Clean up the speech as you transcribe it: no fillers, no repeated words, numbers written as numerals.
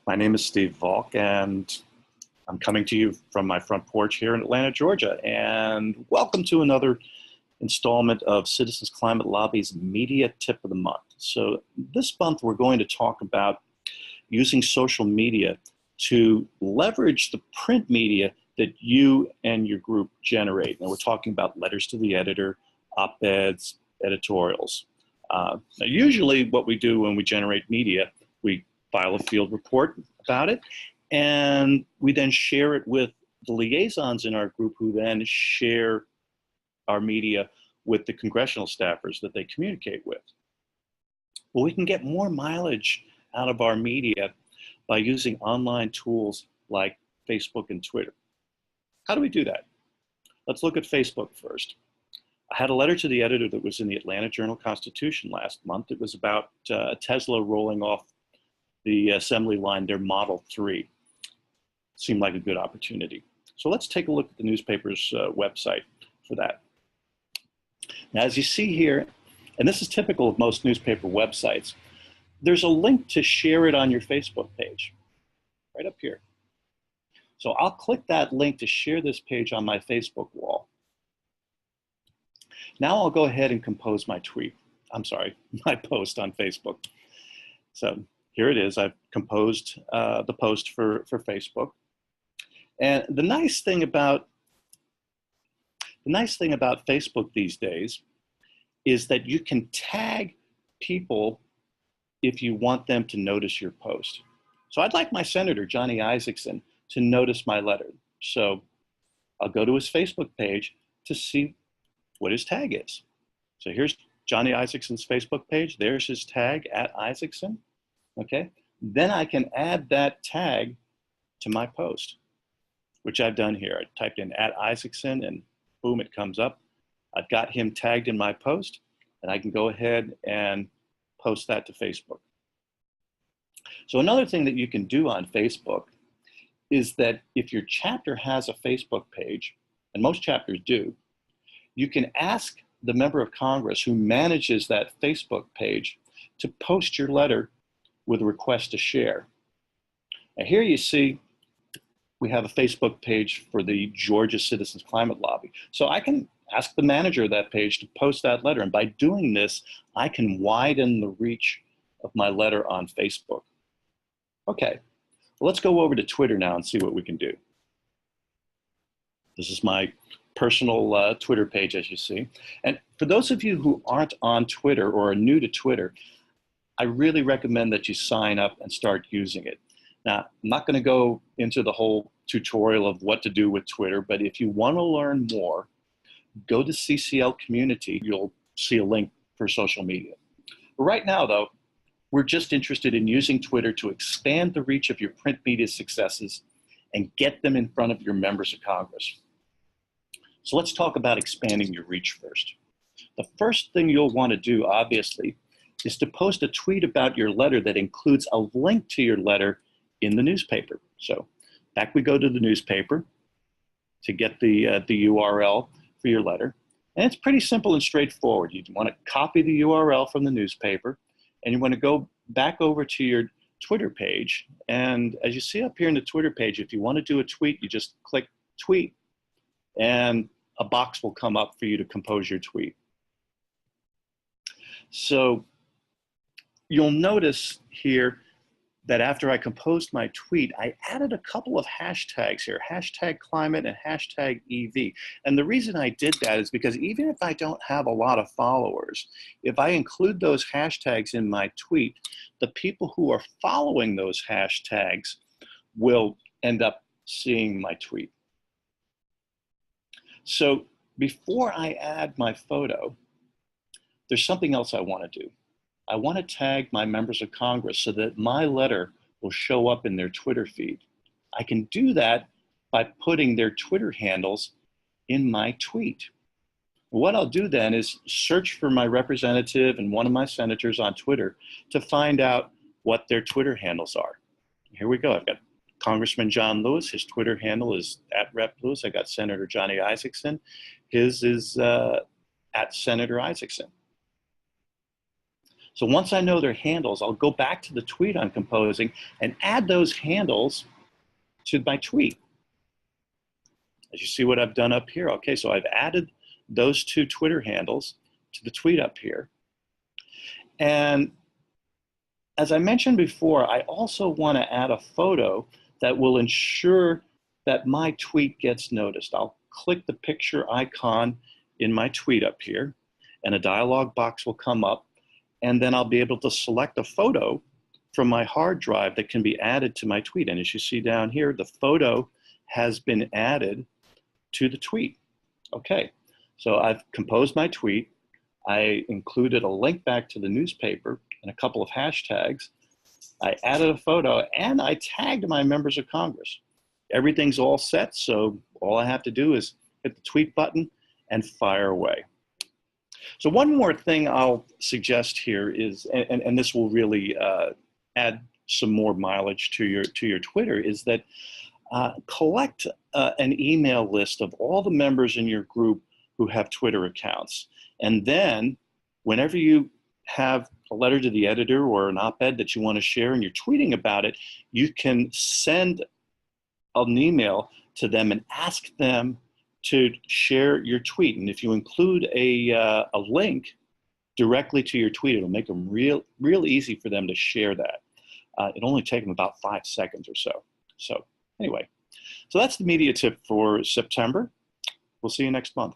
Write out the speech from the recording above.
My name is Steve Volk, and I'm coming to you from my front porch here in Atlanta, Georgia. And welcome to another installment of Citizens Climate Lobby's Media Tip of the Month. So this month we're going to talk about using social media to leverage the print media that you and your group generate. And we're talking about letters to the editor, op-eds, editorials. Now usually what we do when we generate media, we file a field report about it, and we then share it with the liaisons in our group who then share our media with the congressional staffers that they communicate with. Well, we can get more mileage out of our media by using online tools like Facebook and Twitter. How do we do that? Let's look at Facebook first. I had a letter to the editor that was in the Atlanta Journal-Constitution last month. It was about Tesla rolling off the assembly line, their Model 3. Seemed like a good opportunity. So let's take a look at the newspaper's website for that. Now, as you see here, and this is typical of most newspaper websites, there's a link to share it on your Facebook page, right up here. So I'll click that link to share this page on my Facebook wall. Now I'll go ahead and compose my tweet. I'm sorry, my post on Facebook. So here it is. I've composed the post for Facebook. And the nice thing about Facebook these days is that you can tag people if you want them to notice your post. So I'd like my Senator, Johnny Isakson, to notice my letter. So I'll go to his Facebook page to see what his tag is. So here's Johnny Isakson's Facebook page. There's his tag, @Isakson. Okay, then I can add that tag to my post, which I've done here. I typed in @Isakson and boom, it comes up. I've got him tagged in my post, and I can go ahead and post that to Facebook. So another thing that you can do on Facebook is that if your chapter has a Facebook page, and most chapters do, you can ask the member of Congress who manages that Facebook page to post your letter with a request to share. Now here you see we have a Facebook page for the Georgia Citizens Climate Lobby. So I can ask the manager of that page to post that letter, and by doing this, I can widen the reach of my letter on Facebook. Okay, well, let's go over to Twitter now and see what we can do. This is my personal Twitter page, as you see. And for those of you who aren't on Twitter or are new to Twitter, I really recommend that you sign up and start using it. Now, I'm not going to go into the whole tutorial of what to do with Twitter, but if you want to learn more, go to CCL Community. You'll see a link for social media. But right now, though, we're just interested in using Twitter to expand the reach of your print media successes and get them in front of your members of Congress. So let's talk about expanding your reach first. The first thing you'll want to do, obviously, is to post a tweet about your letter that includes a link to your letter in the newspaper. So back we go to the newspaper to get the URL for your letter. And it's pretty simple and straightforward. You want to copy the URL from the newspaper, and you want to go back over to your Twitter page. And as you see up here in the Twitter page, if you want to do a tweet, you just click tweet, and a box will come up for you to compose your tweet. So you'll notice here that after I composed my tweet, I added a couple of hashtags here, hashtag climate and hashtag EV. And the reason I did that is because even if I don't have a lot of followers, if I include those hashtags in my tweet, the people who are following those hashtags will end up seeing my tweet. So before I add my photo, there's something else I want to do. I want to tag my members of Congress so that my letter will show up in their Twitter feed. I can do that by putting their Twitter handles in my tweet. What I'll do then is search for my representative and one of my senators on Twitter to find out what their Twitter handles are. Here we go. I've got Congressman John Lewis. His Twitter handle is @RepLewis. I got Senator Johnny Isakson. His is @Senator Isakson. So once I know their handles, I'll go back to the tweet I'm composing and add those handles to my tweet. As you see what I've done up here. Okay, so I've added those 2 Twitter handles to the tweet up here. And as I mentioned before, I also want to add a photo that will ensure that my tweet gets noticed. I'll click the picture icon in my tweet up here, and a dialog box will come up, and then I'll be able to select a photo from my hard drive that can be added to my tweet. And as you see down here, the photo has been added to the tweet. Okay, so I've composed my tweet. I included a link back to the newspaper and a couple of hashtags. I added a photo, and I tagged my members of Congress. Everything's all set, so all I have to do is hit the tweet button and fire away. So one more thing I'll suggest here is, and this will really add some more mileage to your Twitter, is that collect an email list of all the members in your group who have Twitter accounts. And then whenever you have a letter to the editor or an op-ed that you want to share and you're tweeting about it, you can send an email to them and ask them to share your tweet. And if you include a link directly to your tweet, it'll make them real easy for them to share that. It'll only take them about 5 seconds or so. So anyway, so that's the media tip for September. We'll see you next month.